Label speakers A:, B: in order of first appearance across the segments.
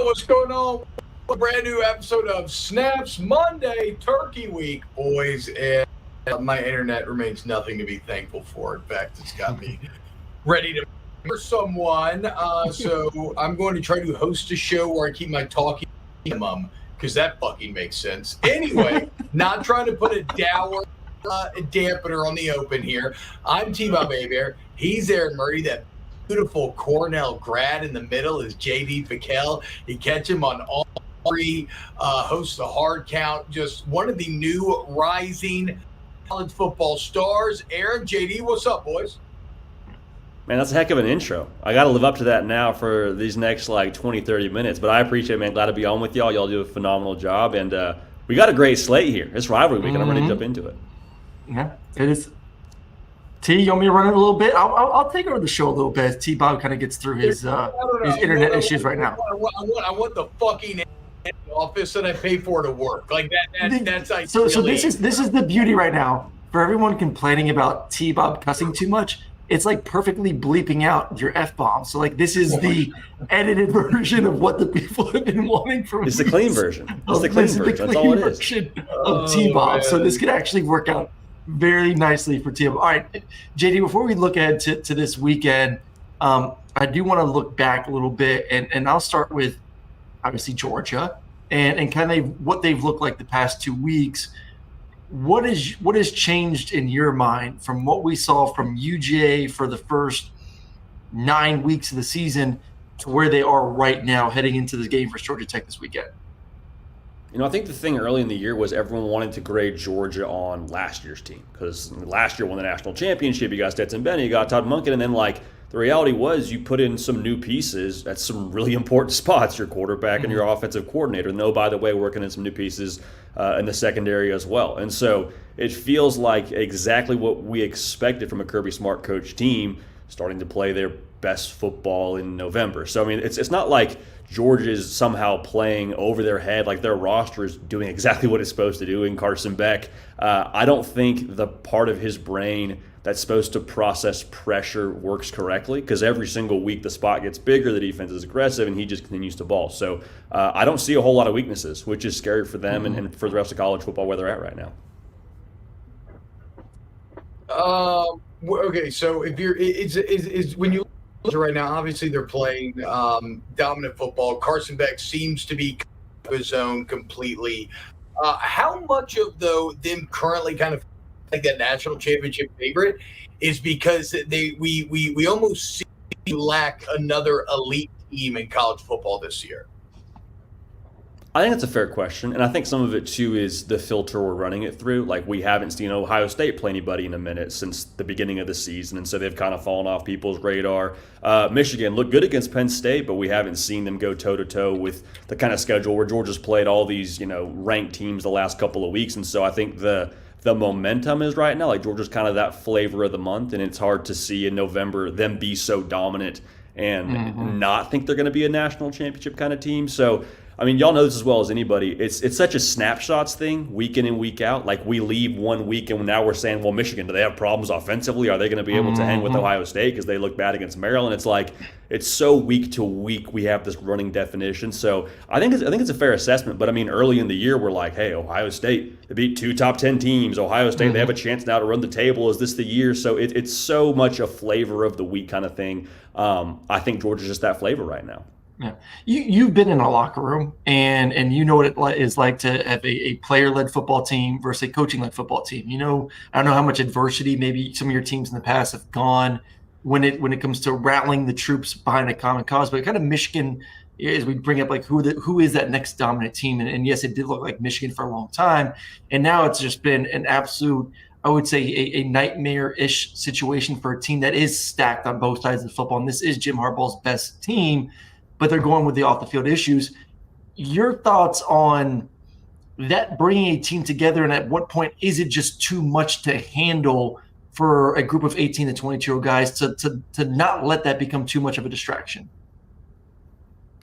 A: What's going on? A brand new episode of Snaps Monday, Turkey Week, boys. And my internet remains nothing to be thankful for. In fact, it's got me ready to murder someone. So I'm going to try to host a show where I keep my talking minimum because that fucking makes sense. Anyway, not trying to put a dour dampener on the open here. I'm T-Bob Hebert. He's Aaron Murray, that beautiful Cornell grad. In the middle is JD PicKell. You catch him on all three, hosts the Hard Count, just one of the new rising college football stars. Aaron, JD, what's up, boys?
B: Man, that's a heck of an intro. I got to live up to that now for these next 20, 30 minutes. But I appreciate it, man. Glad to be on with y'all. Y'all do a phenomenal job. And we got a great slate here. It's rivalry week, and I'm ready to jump into it.
C: Yeah, it is. T, you want me to run it a little bit? I'll take over the show a little bit as T-Bob kind of gets through his internet issues right now.
A: I want the fucking office that I pay for to work. Like that's like
C: so this is the beauty right now for everyone complaining about T-Bob cussing too much. It's like perfectly bleeping out your F-bomb. So this is the edited version of what the people have been wanting from
B: It's the clean version. It's the clean version. That's all it is.
C: Of T-Bob. So this could actually work out very nicely for T-Bob. All right, JD, before we look ahead to this weekend, I do want to look back a little bit, and I'll start with obviously Georgia and kind of what they've looked like the past 2 weeks. What has changed in your mind from what we saw from UGA for the first 9 weeks of the season to where they are right now heading into this game for Georgia Tech this weekend?
B: I think the thing early in the year was everyone wanted to grade Georgia on last year's team because last year won the national championship. You got Stetson Bennett, you got Todd Monken, and then the reality was you put in some new pieces at some really important spots, your quarterback and your offensive coordinator. And by the way, working in some new pieces in the secondary as well. And so it feels like exactly what we expected from a Kirby Smart coach team starting to play their best football in November. So, it's not like Georgia's somehow playing over their head, like their roster is doing exactly what it's supposed to do in Carson Beck. I don't think the part of his brain that's supposed to process pressure works correctly because every single week the spot gets bigger, the defense is aggressive, and he just continues to ball. So I don't see a whole lot of weaknesses, which is scary for them and for the rest of college football where they're at right now.
A: Okay, so if you're is when you look right now, obviously they're playing dominant football. Carson Beck seems to be his own completely. How much of them currently kind of like that national championship favorite is because we almost seem to lack another elite team in college football this year?
B: I think that's a fair question, and I think some of it too is the filter we're running it through. We haven't seen Ohio State play anybody in a minute since the beginning of the season, and so they've kind of fallen off people's radar. Michigan looked good against Penn State, but we haven't seen them go toe-to-toe with the kind of schedule where Georgia's played all these ranked teams the last couple of weeks, and so I think the momentum is right now. Georgia's kind of that flavor of the month, and it's hard to see in November them be so dominant and not think they're going to be a national championship kind of team. So, y'all know this as well as anybody. It's such a snapshots thing, week in and week out. We leave 1 week, and now we're saying, well, Michigan, do they have problems offensively? Are they going to be able to hang with Ohio State because they look bad against Maryland? It's so week to week we have this running definition. So I think it's a fair assessment. But early in the year we're like, hey, Ohio State, they beat 2 top 10 teams. Ohio State, they have a chance now to run the table. Is this the year? So it's so much a flavor of the week kind of thing. I think Georgia's just that flavor right now.
C: Yeah, you've been in a locker room and you know what it is like to have a player-led football team versus a coaching-led football team. I don't know how much adversity maybe some of your teams in the past have gone when it comes to rallying the troops behind a common cause, but kind of Michigan, as we bring up who is that next dominant team, and yes, it did look like Michigan for a long time, and now it's just been an absolute, I would say, a nightmare-ish situation for a team that is stacked on both sides of the football, and this is Jim Harbaugh's best team, but they're going with the off-the-field issues. Your thoughts on that bringing a team together, and at what point is it just too much to handle for a group of 18 to 22-year-old guys to not let that become too much of a distraction?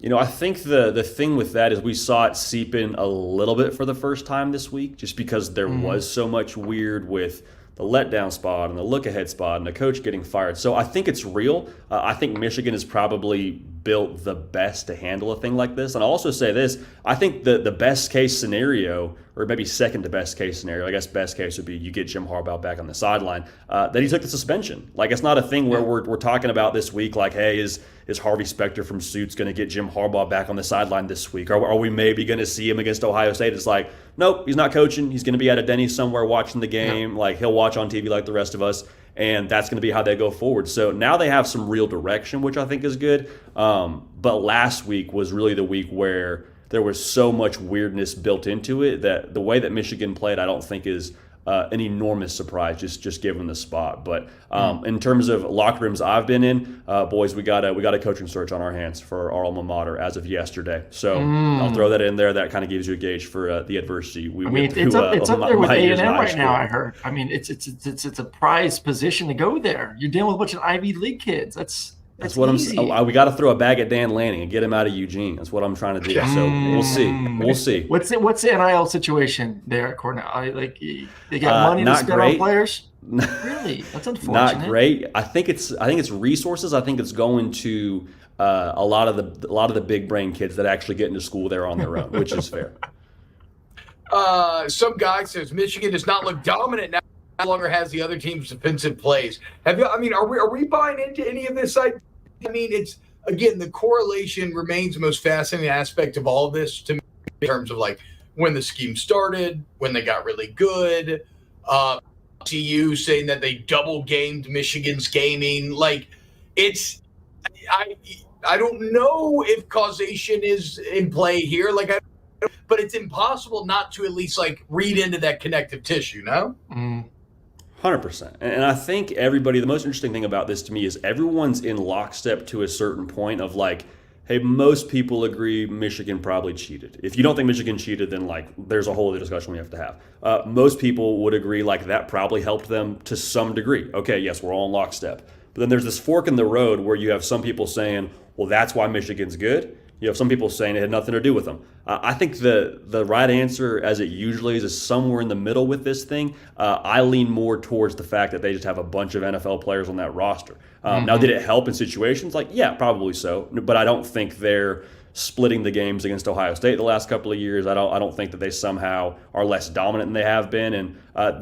B: I think the thing with that is we saw it seep in a little bit for the first time this week just because there was so much weird with the letdown spot and the look ahead spot and the coach getting fired. So I think it's real. I think Michigan is probably built the best to handle a thing like this. And I'll also say this, I think the best case scenario, or maybe second to best case scenario, I guess best case would be you get Jim Harbaugh back on the sideline, that he took the suspension. Like, it's not a thing where we're talking about this week like, hey, is Harvey Specter from Suits going to get Jim Harbaugh back on the sideline this week? Are we maybe going to see him against Ohio State? It's like, nope, he's not coaching. He's going to be at a Denny's somewhere watching the game. Yeah. Like, he'll watch on TV like the rest of us, and that's going to be how they go forward. So now they have some real direction, which I think is good. But last week was really the week where there was so much weirdness built into it that the way that Michigan played, I don't think is an enormous surprise, just given the spot. But in terms of locker rooms I've been in, boys, we got a coaching search on our hands for our alma mater as of yesterday. So I'll throw that in there. That kind of gives you a gauge for the adversity.
C: It's up there with A&M right now. I heard. I mean, it's a prized position to go there. You're dealing with a bunch of Ivy League kids. That's what easy.
B: We got to throw a bag at Dan Lanning and get him out of Eugene. That's what I'm trying to do. So we'll see.
C: What's the NIL situation there at Cornell? Like, they got money to spend on players? Really? That's unfortunate.
B: Not great. I think it's resources. I think it's going to a lot of the big brain kids that actually get into school there on their own, which is fair.
A: Some guy says Michigan does not look dominant now. No longer has the other team's defensive plays. Are we buying into any of this? I mean, it's, again, the correlation remains the most fascinating aspect of all of this to me, in terms of like when the scheme started, when they got really good. TCU saying that they double gamed Michigan's gaming. Like, it's, I don't know if causation is in play here. But it's impossible not to at least like read into that connective tissue. No.
B: 100%. And I think everybody, the most interesting thing about this to me is everyone's in lockstep to a certain point of like, hey, most people agree Michigan probably cheated. If you don't think Michigan cheated, then like there's a whole other discussion we have to have. Most people would agree like that probably helped them to some degree. Okay, yes, we're all in lockstep. But then there's this fork in the road where you have some people saying, well, that's why Michigan's good. You have some people saying it had nothing to do with them. I think the right answer, as it usually is somewhere in the middle with this thing. I lean more towards the fact that they just have a bunch of NFL players on that roster. Now, did it help in situations? Like, yeah, probably so. But I don't think they're splitting the games against Ohio State the last couple of years. I don't think that they somehow are less dominant than they have been. And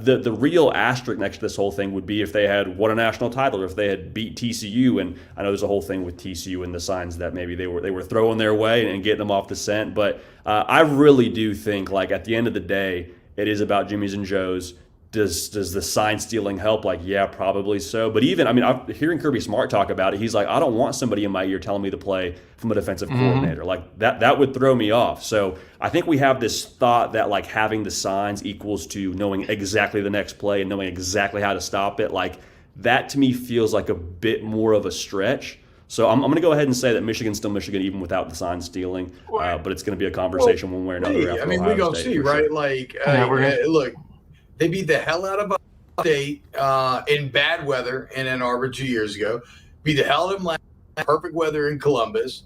B: the real asterisk next to this whole thing would be if they had won a national title or if they had beat TCU. And I know there's a whole thing with TCU and the signs that maybe they were throwing their way and getting them off the scent. But I really do think, like, at the end of the day, it is about Jimmy's and Joe's. Does the sign stealing help? Like, yeah, probably so. But even, I'm hearing Kirby Smart talk about it. He's like, I don't want somebody in my ear telling me to play from a defensive coordinator. Like, that would throw me off. So I think we have this thought that like having the signs equals to knowing exactly the next play and knowing exactly how to stop it. Like, that to me feels like a bit more of a stretch. So I'm going to go ahead and say that Michigan's still Michigan even without the sign stealing. But it's going to be a conversation one way or another.
A: We're going to see, right? Sure. Look. They beat the hell out of Ohio State in bad weather in Ann Arbor 2 years ago. Beat the hell out of them last perfect weather in Columbus.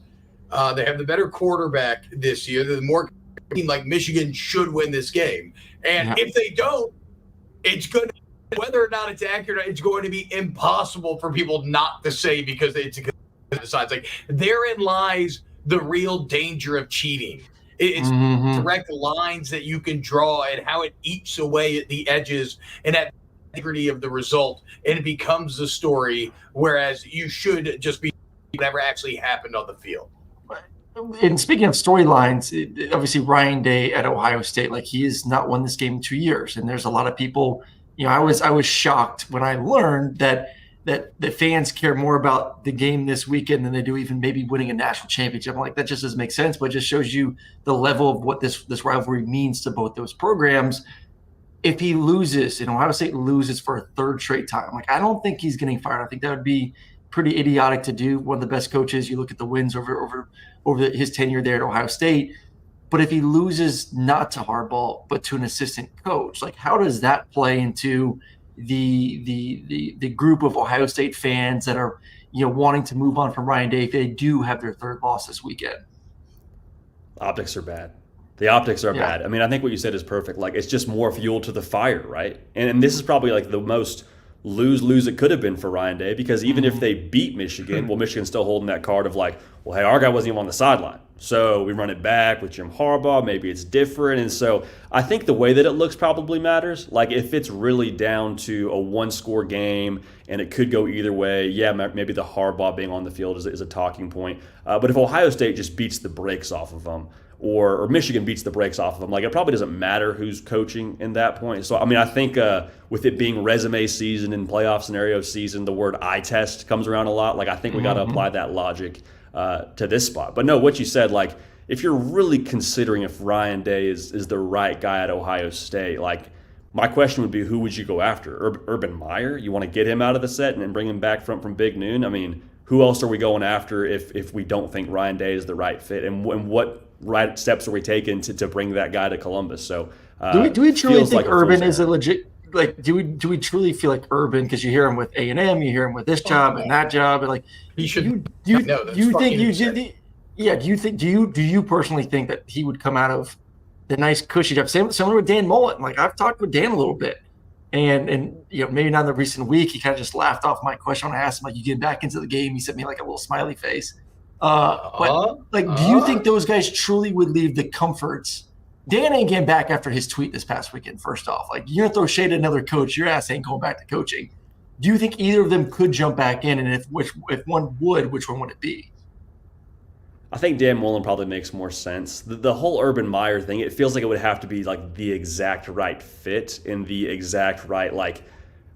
A: They have the better quarterback this year. They're the more team like Michigan should win this game. And if they don't, it's going to, whether or not it's accurate, it's going to be impossible for people not to say because it's a signs. Like, therein lies the real danger of cheating. It's direct lines that you can draw and how it eats away at the edges and at the integrity of the result, and it becomes the story, whereas you should just be whatever actually happened on the field.
C: And speaking of storylines, obviously Ryan Day at Ohio State, like, he has not won this game in 2 years, and there's a lot of people. I was shocked when I learned that the fans care more about the game this weekend than they do even maybe winning a national championship. I'm like, that just doesn't make sense, but it just shows you the level of what this rivalry means to both those programs. If he loses, and Ohio State loses for a third straight time, like, I don't think he's getting fired. I think that would be pretty idiotic to do. One of the best coaches, you look at the wins over his tenure there at Ohio State. But if he loses not to Harbaugh, but to an assistant coach, like, how does that play into the group of Ohio State fans that are, wanting to move on from Ryan Day if they do have their third loss this weekend?
B: Optics are bad. The optics are bad. I mean, I think what you said is perfect. Like, it's just more fuel to the fire, right? And this is probably like the most lose it could have been for Ryan Day, because even if they beat Michigan, well, Michigan's still holding that card of like, well, hey, our guy wasn't even on the sideline. So we run it back with Jim Harbaugh. Maybe it's different. And so I think the way that it looks probably matters. Like, if it's really down to a one-score game and it could go either way, yeah, maybe the Harbaugh being on the field is a talking point. But if Ohio State just beats the brakes off of them, or Michigan beats the brakes off of them, like, it probably doesn't matter who's coaching in that point. So, I mean, I think with it being resume season and playoff scenario season, the word eye test comes around a lot. Like, I think we got to apply that logic to this spot. But no, what you said, like, if you're really considering if Ryan Day is the right guy at Ohio State, like, my question would be, who would you go after? Urban Meyer? You want to get him out of the set and then bring him back from Big Noon? I mean, who else are we going after if we don't think Ryan Day is the right fit? And what right steps are we taking to bring that guy to Columbus? So
C: do we truly think like Urban is a legit, like, do we truly feel like Urban, because you hear him with A&M, you hear him with this job and that job, and like, do you personally think that he would come out of the nice cushy job, similar with Dan Mullen? Like, I've talked with Dan a little bit, and you know, maybe not in the recent week, he kind of just laughed off my question when I asked him, like, you get back into the game, he sent me like a little smiley face. But like, do you think those guys truly would leave the comforts? Dan ain't getting back after his tweet this past weekend. First off, like, you're gonna throw shade at another coach, your ass ain't going back to coaching. Do you think either of them could jump back in? And if one would, which one would it be?
B: I think Dan Mullen probably makes more sense. The whole Urban Meyer thing, it feels like it would have to be like the exact right fit and the exact right, like,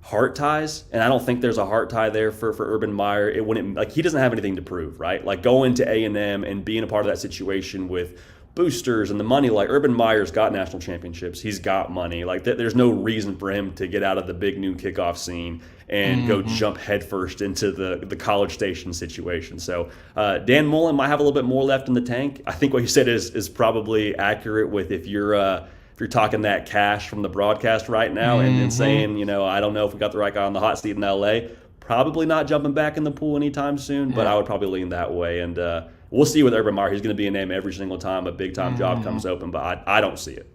B: heart ties, and I don't think there's a heart tie there for Urban Meyer. It wouldn't, like, he doesn't have anything to prove, right? Like, going to A&M and being a part of that situation with boosters and the money, like, Urban Meyer's got national championships, he's got money, like, there's no reason for him to get out of the Big Noon kickoff scene and go jump headfirst into the College Station situation. So Dan Mullen might have a little bit more left in the tank. I think what you said is probably accurate with if you're talking that cash from the broadcast right now and saying, you know, I don't know if we got the right guy on the hot seat in LA, probably not jumping back in the pool anytime soon, but I would probably lean that way. And we'll see with Urban Meyer. He's going to be a name every single time a big-time job comes open, but I don't see it.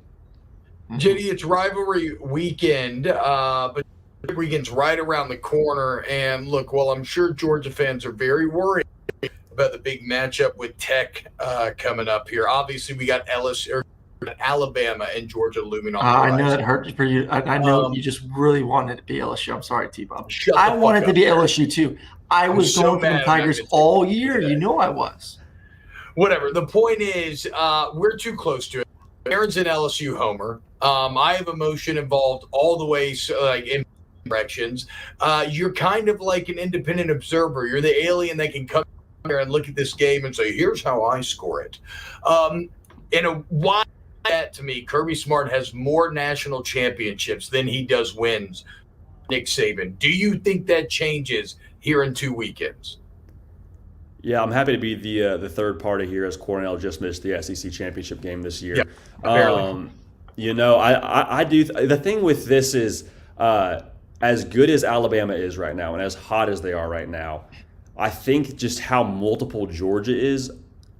A: JD, it's rivalry weekend, but weekend's right around the corner. And look, well, I'm sure Georgia fans are very worried about the big matchup with Tech coming up here. Obviously, we got Alabama and Georgia looming on the horizon.
C: I know that hurt for you. I know you just really wanted it to be LSU. I'm sorry, T-Bob. I wanted it to be LSU too. I was going for the Tigers all year. You know I was.
A: Whatever. The point is, we're too close to it. Aaron's an LSU homer. I have emotion involved all the way, like, in directions. You're kind of like an independent observer. You're the alien that can come here and look at this game and say, here's how I score it. Why that to me, Kirby Smart has more national championships than he does wins. Nick Saban. Do you think that changes here in 2 weekends?
B: Yeah, I'm happy to be the third party here, as Cornell just missed the SEC championship game this year.
A: Yep, barely.
B: You know, I do. The thing with this is, as good as Alabama is right now and as hot as they are right now, I think just how multiple Georgia is,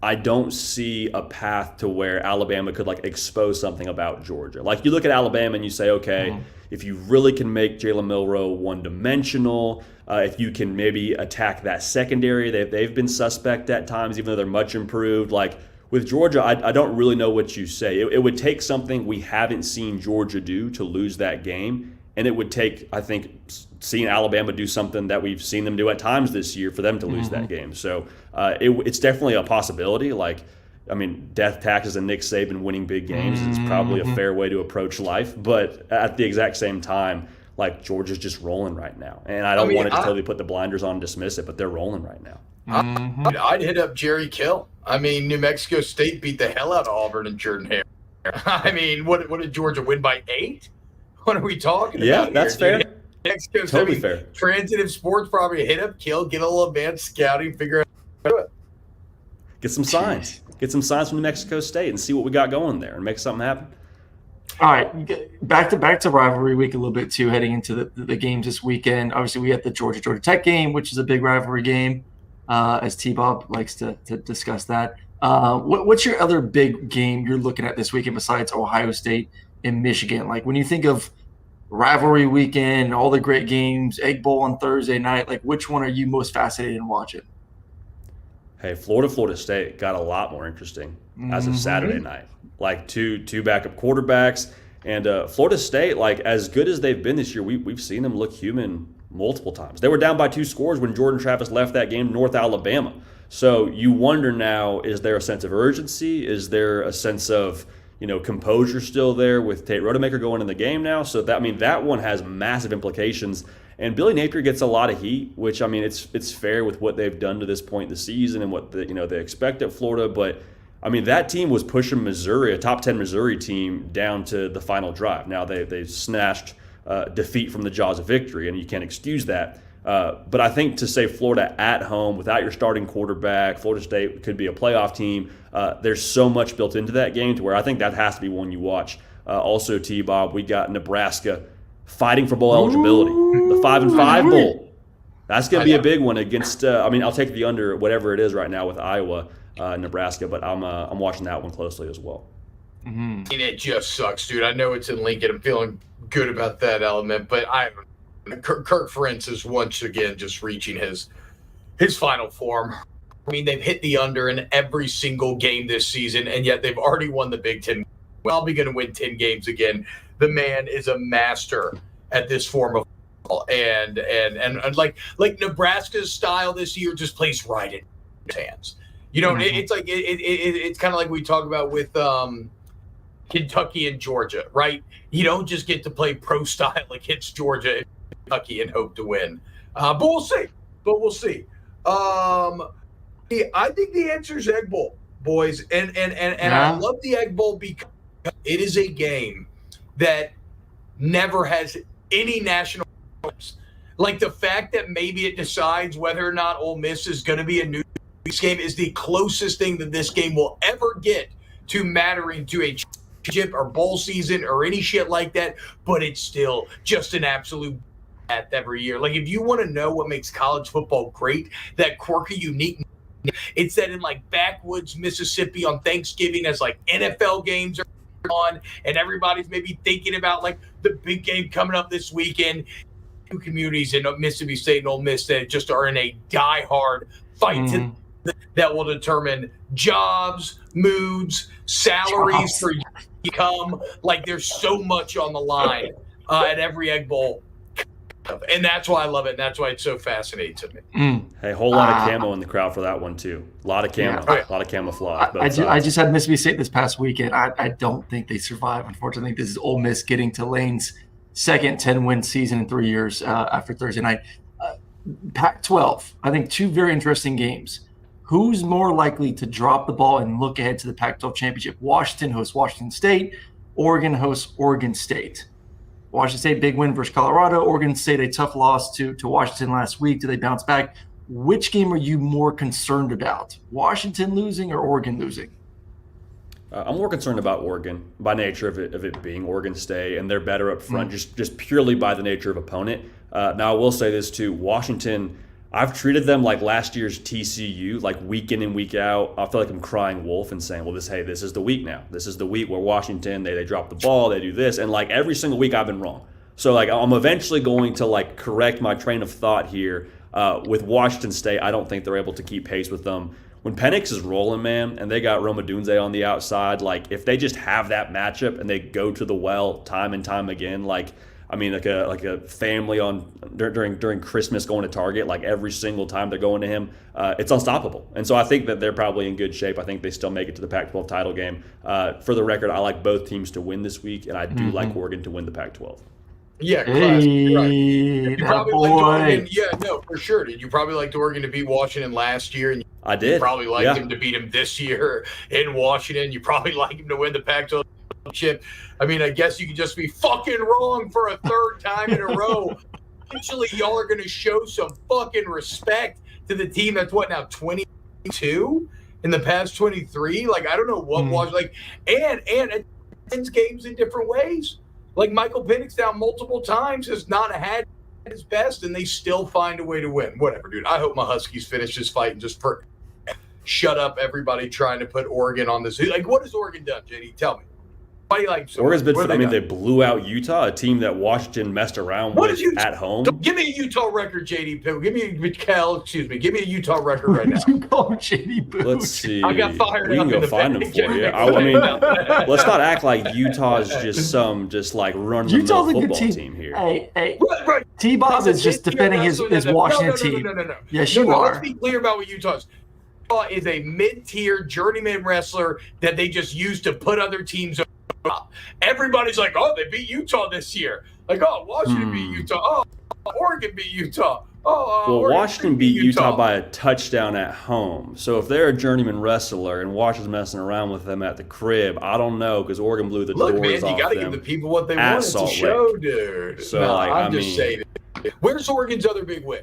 B: I don't see a path to where Alabama could, like, expose something about Georgia. Like, you look at Alabama and you say, okay, if you really can make Jalen Milroe one-dimensional, if you can maybe attack that secondary, they've been suspect at times, even though they're much improved. Like, with Georgia, I don't really know what you say. It would take something we haven't seen Georgia do to lose that game, and it would take, I think, seeing Alabama do something that we've seen them do at times this year for them to lose that game. So it's definitely a possibility. Like, I mean, death taxes and Nick Saban winning big games is probably a fair way to approach life. But at the exact same time, like, Georgia's just rolling right now. And I don't want to totally put the blinders on and dismiss it, but they're rolling right now.
A: I'd hit up Jerry Kill. I mean, New Mexico State beat the hell out of Auburn and Jordan Hare. I mean, what did Georgia win by 8? What are we talking about?
B: Yeah, that's fair.
A: Mexico,
B: totally fair.
A: Transitive Sports Property, hit up Kill, get a little advanced scouting, figure out how to do it.
B: Get some signs. Get some signs from New Mexico State and see what we got going there and make something happen.
C: All right, back to rivalry week a little bit too, heading into the games this weekend. Obviously, we had the Georgia Tech game, which is a big rivalry game, as T-Bob likes to discuss that. What's your other big game you're looking at this weekend besides Ohio State and Michigan? Like when you think of rivalry weekend, all the great games, Egg Bowl on Thursday night, like which one are you most fascinated in watching?
B: Hey, Florida State got a lot more interesting as of Saturday night. Like two backup quarterbacks, and Florida State, like as good as they've been this year, we've seen them look human multiple times. They were down by 2 scores when Jordan Travis left that game, North Alabama. So you wonder now: is there a sense of urgency? Is there a sense of composure still there with Tate Rodemaker going in the game now? So that one has massive implications. And Billy Napier gets a lot of heat, which it's fair with what they've done to this point in the season and what they expect at Florida. But that team was pushing Missouri, a top 10 Missouri team, down to the final drive. Now they snatched defeat from the jaws of victory, and you can't excuse that. But I think to say Florida at home without your starting quarterback, Florida State could be a playoff team. There's so much built into that game to where I think that has to be one you watch. Also, T-Bob, we got Nebraska fighting for bowl eligibility, the 5-5 bowl. That's going to be a big one against. I'll take the under, whatever it is right now with Iowa, Nebraska, but I'm watching that one closely as well.
A: And it just sucks, dude. I know it's in Lincoln. I'm feeling good about that element, but Kirk Ferentz is once again just reaching his final form. They've hit the under in every single game this season, and yet they've already won the Big Ten. Probably going to win 10 games again. The man is a master at this form of football, and like Nebraska's style this year just plays right in his hands. It's like it's kind of like we talk about with Kentucky and Georgia, right? You don't just get to play pro style against Georgia and Kentucky and hope to win. But we'll see. I think the answer is Egg Bowl, boys, and I love the Egg Bowl because it is a game that never has any national hopes. Like the fact that maybe it decides whether or not Ole Miss is going to be a New Year's game is the closest thing that this game will ever get to mattering to a championship or bowl season or any shit like that. But it's still just an absolute every year. Like if you want to know what makes college football great, that quirky, unique, it's that in like backwoods Mississippi on Thanksgiving as like NFL games are on and everybody's maybe thinking about like the big game coming up this weekend. Two communities in Mississippi State and Ole Miss that just are in a die-hard fight that will determine jobs, moods, salaries for you to come. Like there's so much on the line at every Egg Bowl. And that's why I love it. And that's why it's so fascinating to me.
B: Hey, whole lot of camo in the crowd for that one too. A lot of camo, a lot of camouflage.
C: I just had Mississippi State this past weekend. I don't think they survive. Unfortunately, I think this is Ole Miss getting to Lane's second 10-win season in 3 years after Thursday night. Pac-12, I think 2 very interesting games. Who's more likely to drop the ball and look ahead to the Pac-12 championship? Washington hosts Washington State. Oregon hosts Oregon State. Washington State, big win versus Colorado. Oregon State, a tough loss to Washington last week. Do they bounce back? Which game are you more concerned about? Washington losing or Oregon losing?
B: I'm more concerned about Oregon by nature of it being Oregon State, and they're better up front just purely by the nature of opponent. Now, I will say this too. Washington, I've treated them like last year's TCU, like week in and week out. I feel like I'm crying wolf and saying, well, this is the week now. This is the week where Washington, they drop the ball, they do this. And like every single week I've been wrong. So like I'm eventually going to like correct my train of thought here. With Washington State, I don't think they're able to keep pace with them. When Penix is rolling, man, and they got Roma Dunze on the outside, like if they just have that matchup and they go to the well time and time again, like a family during Christmas going to Target, like every single time they're going to him, it's unstoppable. And so I think that they're probably in good shape. I think they still make it to the Pac-12 title game. For the record, I like both teams to win this week, and I do like Oregon to win the Pac-12.
A: Yeah, classic. Right. You probably liked Oregon. Yeah, no, for sure. Did you probably liked Oregon to beat Washington last year? And
B: I did.
A: You probably liked him to beat him this year in Washington. You probably like him to win the Pac-12 championship. I guess you could just be fucking wrong for a third time in a row. Eventually, y'all are going to show some fucking respect to the team that's what now 22 in the past 23. Like I don't know what was like, and it ends games in different ways. Like Michael Penix down multiple times has not had his best, and they still find a way to win. Whatever, dude. I hope my Huskies finish this fight and just shut up everybody trying to put Oregon on this. Like, what has Oregon done, JD? Tell me. Why do you like so
B: Oregon's been, I mean,
A: they
B: they blew out Utah, a team that Washington messed around with at home.
A: Give me a Utah record, JD. Give me a Utah record right now.
C: You call him JD Boo.
B: Let's see.
A: I got fired
B: We
A: up
B: can go
A: in the
B: find them
A: bank.
B: for you. I mean, let's not act like Utah is just like run-of-the-mill football team here.
C: Hey,
A: Right.
C: T-Bob is just defending his Washington team.
A: No.
C: Yes, you are.
A: Let's be clear about what Utah is. Utah is a mid-tier journeyman wrestler that they just use to put other teams up. Everybody's like, oh, they beat Utah this year. Like, oh, Washington beat Utah. Oh, Oregon beat Utah.
B: Well, Washington beat Utah by a touchdown at home. So if they're a journeyman wrestler and Washington's messing around with them at the crib, I don't know, because Oregon blew the doors off them.
A: Look, man, you got to give the people what they want. It's a show, dude.
B: So,
A: no, I'm just saying. Where's Oregon's other big win?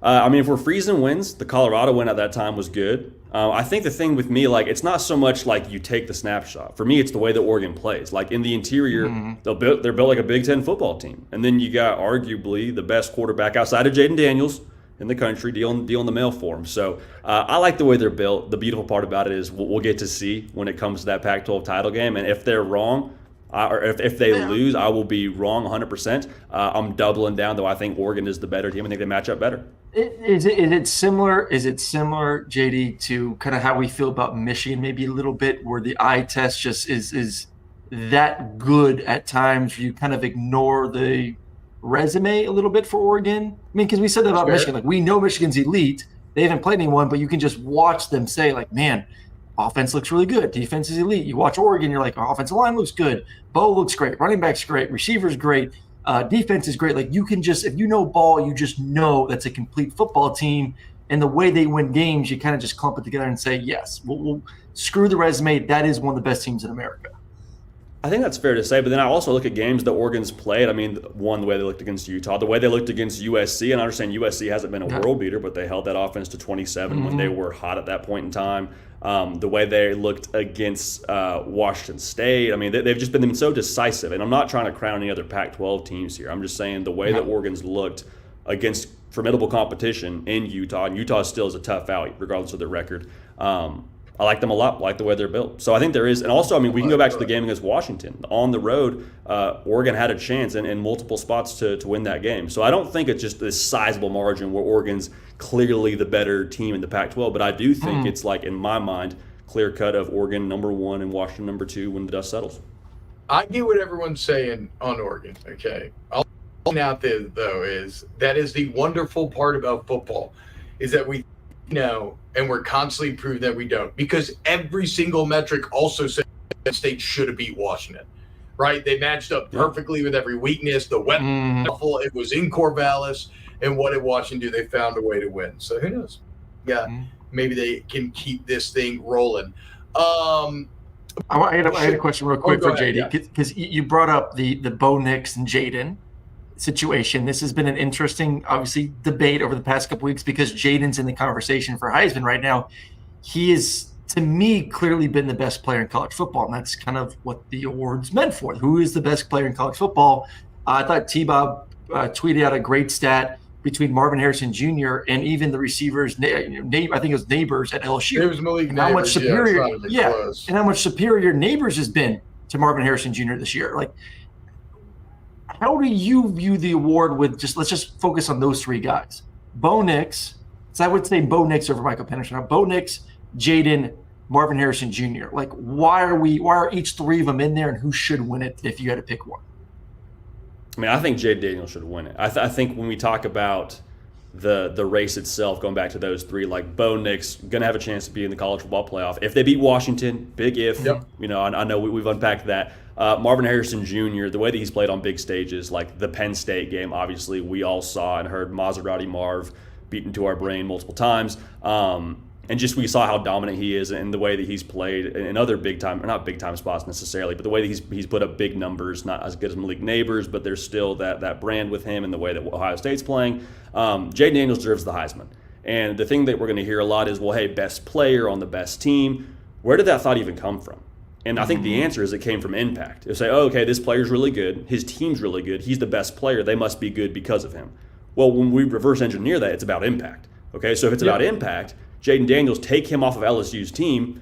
B: I mean, if we're freezing wins, the Colorado win at that time was good. I think the thing with me, like, it's not so much like you take the snapshot. For me, it's the way that Oregon plays. Like, in the interior, they're built like a Big Ten football team. And then you got arguably the best quarterback outside of Jaden Daniels in the country dealing the mail for him. So I like the way they're built. The beautiful part about it is we'll get to see when it comes to that Pac-12 title game. And if they're wrong, or if they lose, I will be wrong 100%. I'm doubling down, though I think Oregon is the better team. I think they match up better.
C: Is it similar, JD, to kind of how we feel about Michigan maybe a little bit, where the eye test just is that good at times where you kind of ignore the resume a little bit for Oregon? I mean, because we said that about Michigan. Like, we know Michigan's elite. They haven't played anyone, but you can just watch them say, like, man, offense looks really good. Defense is elite. You watch Oregon, you're like, offensive line looks good. Bo looks great. Running back's great. Receiver's great. Defense is great. Like, you can just, if you know ball, you just know that's a complete football team. And the way they win games, you kind of just clump it together and say, yes, we'll screw the resume. That is one of the best teams in America.
B: I think that's fair to say, but then I also look at games that Oregon's played. I mean, one, the way they looked against Utah, the way they looked against USC, and I understand USC hasn't been a world beater, but they held that offense to 27 when they were hot at that point in time. The way they looked against Washington State, I mean, they've just been so decisive, and I'm not trying to crown any other Pac-12 teams here. I'm just saying the way that Oregon's looked against formidable competition in Utah, and Utah still is a tough out regardless of their record. I like them a lot. I like the way they're built. So I think there is, and also, I mean, we can go back to the game against Washington. On the road, Oregon had a chance in multiple spots to win that game. So I don't think it's just this sizable margin where Oregon's clearly the better team in the Pac-12, but I do think it's, like, in my mind, clear cut of Oregon #1 and Washington #2 when the dust settles.
A: I get what everyone's saying on Oregon, okay? All out there, though, is that is the wonderful part about football, is that we know, and we're constantly proving that we don't, because every single metric also says that State should have beat Washington, right? They matched up perfectly with every weakness. The weather, it was in Corvallis, and what did Washington do? They found a way to win. So who knows? Yeah, maybe they can keep this thing rolling. I
C: had a question real quick for JD, because you brought up the Bo Nix and Jaden situation. This has been an interesting, obviously, debate over the past couple weeks because Jaden's in the conversation for Heisman right now. He is, to me, clearly been the best player in college football, and that's kind of what the award's meant for. Who is the best player in college football? I thought T-Bob tweeted out a great stat between Marvin Harrison Jr. and even the receivers, I think it was Neighbors at LSU.
A: It was Malik
C: and how much superior,
A: close.
C: And how much superior Neighbors has been to Marvin Harrison Jr. this year. Like, how do you view the award with let's just focus on those three guys? Bo Nix, so I would say Bo Nix over Michael Penix. Now, Bo Nix, Jaden, Marvin Harrison Jr. Like, why are each three of them in there, and who should win it if you had to pick one?
B: I mean, I think Jaden Daniels should win it. I think when we talk about the race itself, going back to those three, like Bo Nix, going to have a chance to be in the college football playoff. If they beat Washington, big if. Yep. You know, I know we've unpacked that. Marvin Harrison Jr., the way that he's played on big stages, like the Penn State game, obviously we all saw and heard Maserati Marv beaten to our brain multiple times. And just we saw how dominant he is and the way that he's played in other big-time, or not big-time spots necessarily, but the way that he's put up big numbers, not as good as Malik Neighbors, but there's still that brand with him and the way that Ohio State's playing. Jaden Daniels deserves the Heisman. And the thing that we're going to hear a lot is, well, hey, best player on the best team. Where did that thought even come from? And I think the answer is it came from impact. You'll say, oh, okay, this player's really good. His team's really good. He's the best player. They must be good because of him. Well, when we reverse engineer that, it's about impact. Okay, so if it's about impact, Jaden Daniels, take him off of LSU's team.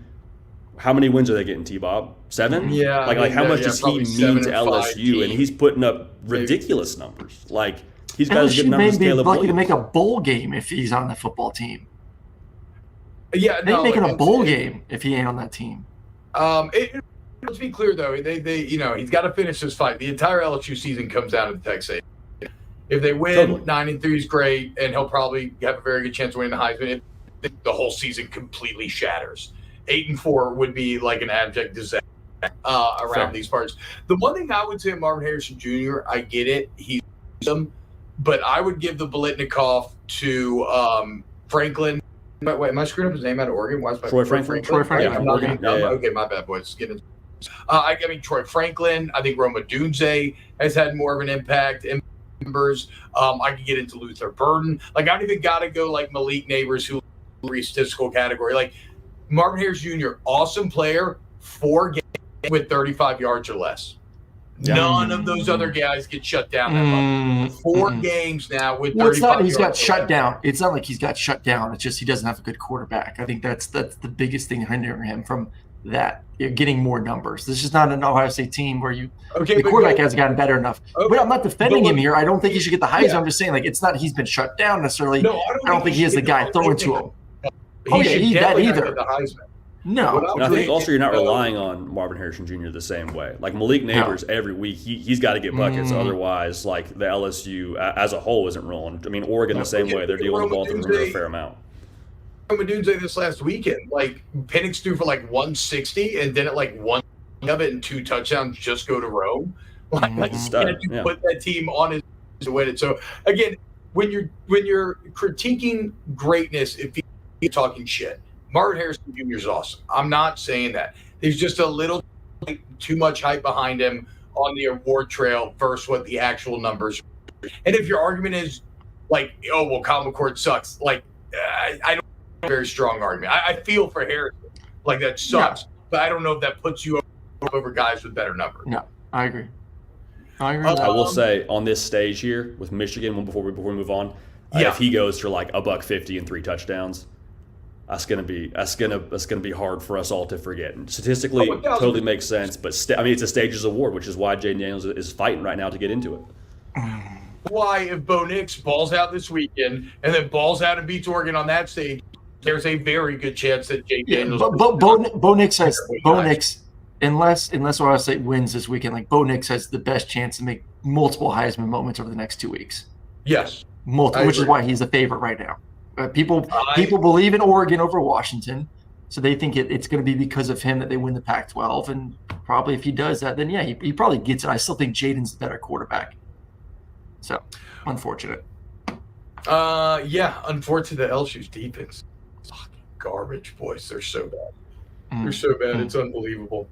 B: How many wins are they getting, T-Bob? 7?
A: Yeah.
B: Like how much does he mean to LSU? And he's putting up ridiculous numbers. Like, he's got as good numbers as Caleb
C: lucky
B: Williams.
C: to make a bowl game if he's on the football team.
A: Yeah,
C: they're making a bowl game if he ain't on that team.
A: Let's be clear though. They he's got to finish this fight. The entire LSU season comes down to the Texas. If they win, 9-3 is great, and he'll probably have a very good chance of winning the Heisman. If the whole season completely shatters, 8-4 would be like an abject disaster around these parts. The one thing I would say, Marvin Harrison Jr., I get it, he's him, but I would give the Biletnikoff to Franklin. Wait, am I screwing up his name out of Oregon? Why is my
B: Troy Franklin?
C: Troy Franklin.
A: Yeah. Okay, my bad, boys. I mean, Troy Franklin. I think Roma Dunze has had more of an impact. Members. I could get into Luther Burden. Like, I don't even got to go like Malik Neighbors, who statistical category. Like, Marvin Harris Jr., awesome player, 4 games with 35 yards or less. Yeah. None of those other guys get shut down that much. 4 games now with 35 yards. It's not
C: he's got shut down. It's not like he's got shut down. It's just he doesn't have a good quarterback. I think that's the biggest thing hindering him from that. You're getting more numbers. This is not an Ohio State team where the quarterback hasn't gotten better enough. Okay. But I'm not defending him here. I don't think he should get the Heisman. Yeah. I'm just saying, like, it's not he's been shut down necessarily. No, I don't think he is the guy throwing to him.
A: He that either. The Heisman.
B: No. And I think also you're not relying on Marvin Harrison Jr. the same way. Like Malik Neighbors, every week he's got to get buckets. Otherwise, like the LSU as a whole isn't rolling. I mean, Oregon the same way. They're dealing with the ball through a fair amount.
A: Madunze this last weekend, like Penix threw for like 160 and then like one of it and 2 touchdowns just go to Rome. Like you put that team on his to win it. So again, when you're critiquing greatness, if you're talking shit, Marvin Harrison Jr. is awesome. I'm not saying that. There's just a little too much hype behind him on the award trail versus what the actual numbers are. And if your argument is like, oh well, Kyle McCord sucks, like I don't. Very strong argument. I feel for Harrison, like that sucks, but I don't know if that puts you over guys with better numbers.
C: No, I agree.
B: I will say on this stage here with Michigan, before we move on, if he goes for like $150 and 3 touchdowns, that's gonna be hard for us all to forget. And statistically, totally makes sense. But it's a stages award, which is why Jaden Daniels is fighting right now to get into it.
A: Why, if Bo Nix balls out this weekend and then balls out and beats Oregon on that stage, there's a very good chance that Jaden Daniels.
C: Bo Nix, unless Ohio State wins this weekend, like Bo Nix has the best chance to make multiple Heisman moments over the next 2 weeks.
A: Yes,
C: which is why he's the favorite right now. People believe in Oregon over Washington, so they think it's going to be because of him that they win the Pac-12. And probably if he does that, then he probably gets it. I still think Jaden's the better quarterback. So unfortunate.
A: Unfortunate that LSU's defense. Garbage, boys. They're so bad. They're so bad. It's unbelievable.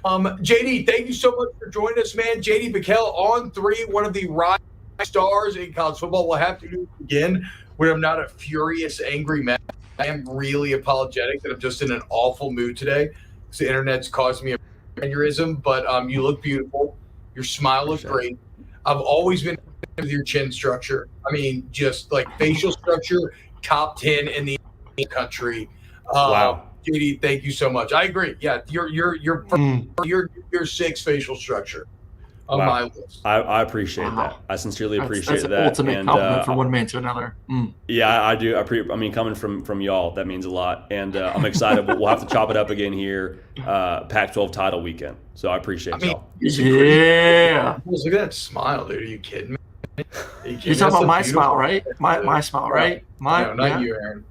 A: JD, thank you so much for joining us, man. JD PicKell On3, one of the rising stars in college football. We'll have to do it again when I'm not a furious, angry man. I am really apologetic that I'm just in an awful mood today. The internet's caused me a aneurysm, but you look beautiful. Your smile looks great. I've always been with your chin structure. I mean, just like facial structure, top 10 in the country.
B: Wow.
A: JD, thank you so much. I agree. Yeah, your 6 facial structure on my list.
B: I appreciate that. I sincerely appreciate that.
C: That's an ultimate compliment from one man to another.
B: Yeah, I do. I mean, coming from y'all, that means a lot. And I'm excited. We'll have to chop it up again here, Pac-12 title weekend. So I appreciate y'all.
C: Yeah.
A: Look at that smile, dude. Are you kidding me?
C: You're talking about my smile, right? My smile, right?
A: No, not you, Aaron.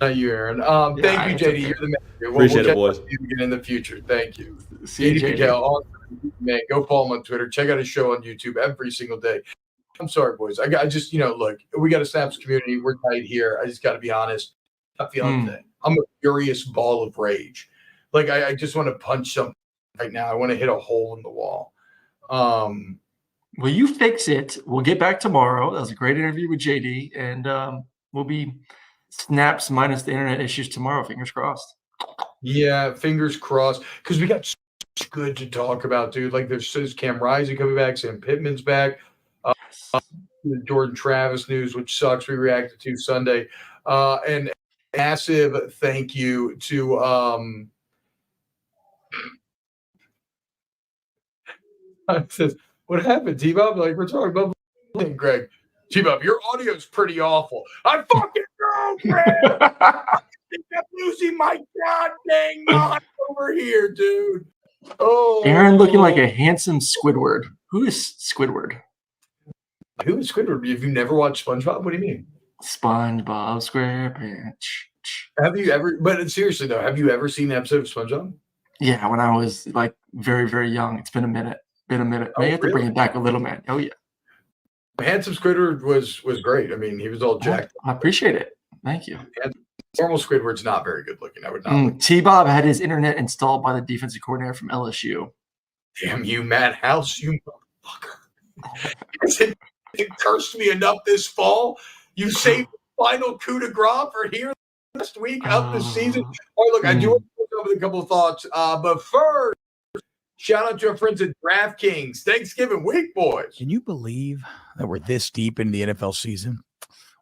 A: Not you, Aaron. Thank you, JD. You're the man.
B: Appreciate it, boys.
A: You again in the future. Thank you.
C: JD
A: PicKell, man, go follow him on Twitter. Check out his show on YouTube every single day. I'm sorry, boys. I just, look, we got a Snaps community. We're tight here. I just got to be honest. I'm feeling today. I'm a furious ball of rage. Like, I just want to punch something right now. I want to hit a hole in the wall.
C: Well, you fix it. We'll get back tomorrow. That was a great interview with JD, and we'll be Snaps minus the internet issues tomorrow. Fingers crossed.
A: Yeah, fingers crossed. Because we got so much good to talk about, dude. Like, there's Cam Rising coming back. Sam Pittman's back. The Jordan Travis news, which sucks. We reacted to Sunday. And massive thank you to says, what happened, T-Bob? Like, we're talking about Greg. T-Bob, your audio's pretty awful. I fucking know, Greg. I'm losing my goddamn mind over here, dude. Oh,
C: Aaron looking like a handsome Squidward. Who is Squidward?
A: Who is Squidward? Have you never watched SpongeBob? What do you mean?
C: SpongeBob SquarePants.
A: Have you ever? But seriously though, have you ever seen an episode of SpongeBob?
C: Yeah, when I was like very, very young. It's been a minute. May have to bring it back a little, man. Oh yeah.
A: Handsome Squidward was great. I mean, he was all jacked.
C: I appreciate it. Thank you.
A: Normal Squidward's not very good looking. I would not.
C: T-Bob had his internet installed by the defensive coordinator from LSU.
A: Damn you, Matt House, you motherfucker. It cursed me enough this fall. You saved the final coup de grace for here last week of the season. All right, look, I do want to come up with a couple of thoughts. But first, shout out to our friends at DraftKings. Thanksgiving week, boys.
D: Can you believe that we're this deep into the NFL season?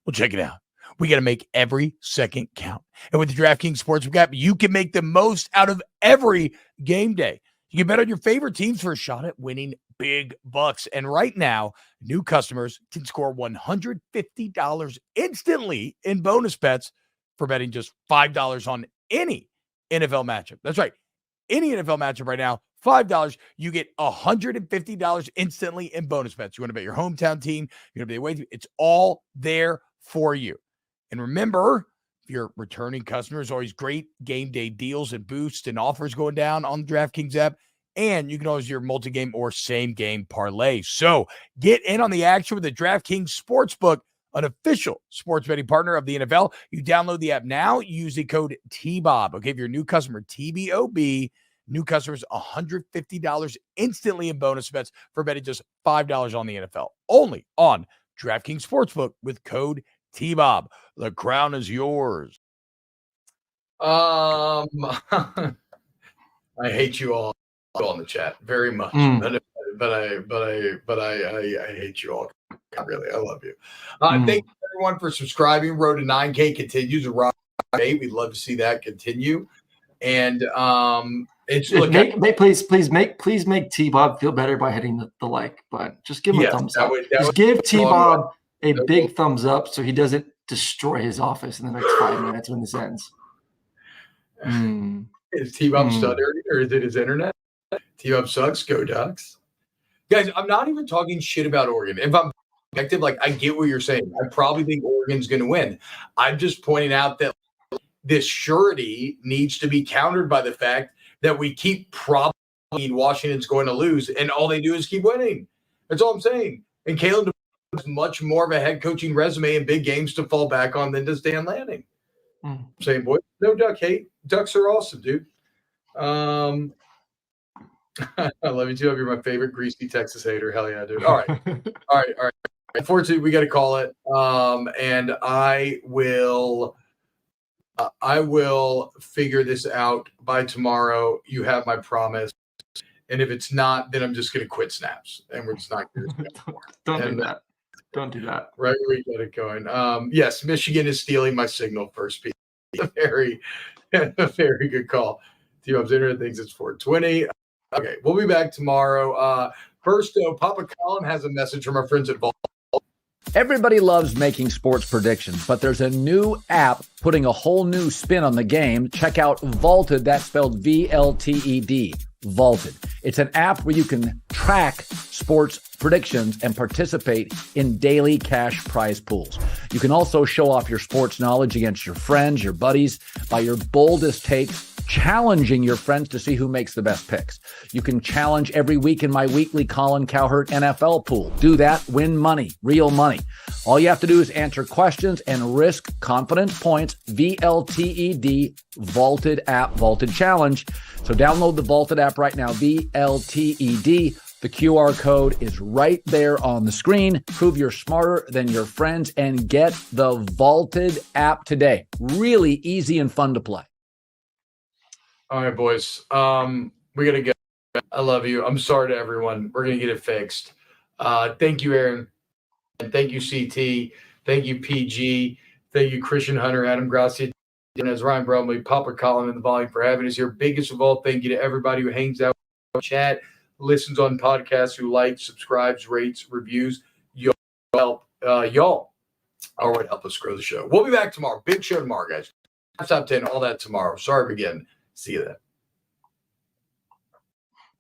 D: Well, check it out. We got to make every second count. And with the DraftKings Sportsbook app, you can make the most out of every game day. You can bet on your favorite teams for a shot at winning big bucks. And right now, new customers can score $150 instantly in bonus bets for betting just $5 on any NFL matchup. That's right. Any NFL matchup right now, $5, you get $150 instantly in bonus bets. You want to bet your hometown team, you want to bet away team. It's all there for you. And remember, if you're returning customers, always great game day deals and boosts and offers going down on the DraftKings app. And you can always do your multi-game or same-game parlay. So get in on the action with the DraftKings Sportsbook, an official sports betting partner of the NFL. You download the app now. Use the code TBOB. Okay, if you're a new customer, TBOB, new customers, $150 instantly in bonus bets for betting just $5 on the NFL. Only on DraftKings Sportsbook with code TBOB. The crown is yours.
A: I hate you all in the chat very much, but I hate you all. Really, I love you. Thank you everyone for subscribing. Road to 9K continues. Around 8. We'd love to see that continue. And
C: please make T-Bob feel better by hitting the like button. Just give him a thumbs up. Just give T-Bob a big thumbs up so he doesn't destroy his office in the next 5 minutes when this ends.
A: Is T-Bob stuttering or is it his internet? T-Bob sucks. Go Ducks. Guys, I'm not even talking shit about Oregon. If I'm objective, like, I get what you're saying. I probably think Oregon's going to win. I'm just pointing out that this surety needs to be countered by the fact that we keep probably Washington's going to lose, and all they do is keep winning. That's all I'm saying. And Caleb has much more of a head coaching resume in big games to fall back on than does Dan Lanning. Saying, boy, no Duck hate. Ducks are awesome, dude. I love you too. You're my favorite greasy Texas hater. Hell yeah, dude. All right. Unfortunately, we got to call it. And I will figure this out by tomorrow. You have my promise. And if it's not, then I'm just going to quit Snaps, and we're just not going to do it anymore.
C: Don't do that.
A: Right where we get it going. Yes, Michigan is stealing my signal first. A very good call. T-Bob's Internet thinks it's 420. Okay, we'll be back tomorrow. First, though, Papa Colin has a message from our friends at Vault.
E: Everybody loves making sports predictions, but there's a new app putting a whole new spin on the game. Check out Vaulted. That's spelled VLTED. Vaulted. It's an app where you can track sports predictions and participate in daily cash prize pools. You can also show off your sports knowledge against your friends, your buddies, by your boldest takes, challenging your friends to see who makes the best picks. You can challenge every week in my weekly Colin Cowherd NFL pool. Do that, win money, real money. All you have to do is answer questions and risk confidence points. VLTED, Vaulted app, Vaulted Challenge. So download the Vaulted app right now, VLTED. The QR code is right there on the screen. Prove you're smarter than your friends and get the Vaulted app today. Really easy and fun to play.
A: All right, boys. We got to go. I love you. I'm sorry to everyone. We're going to get it fixed. Thank you, Aaron. And thank you, CT. Thank you, PG. Thank you, Christian Hunter, Adam Gracia. And as Ryan Brumley, Papa Colin, and the volume for having us here. Biggest of all, thank you to everybody who hangs out, chat, listens on podcasts, who likes, subscribes, rates, reviews. Y'all help. Y'all are what help us grow the show. We'll be back tomorrow. Big show tomorrow, guys. Top 10, all that tomorrow. Sorry again. See you then.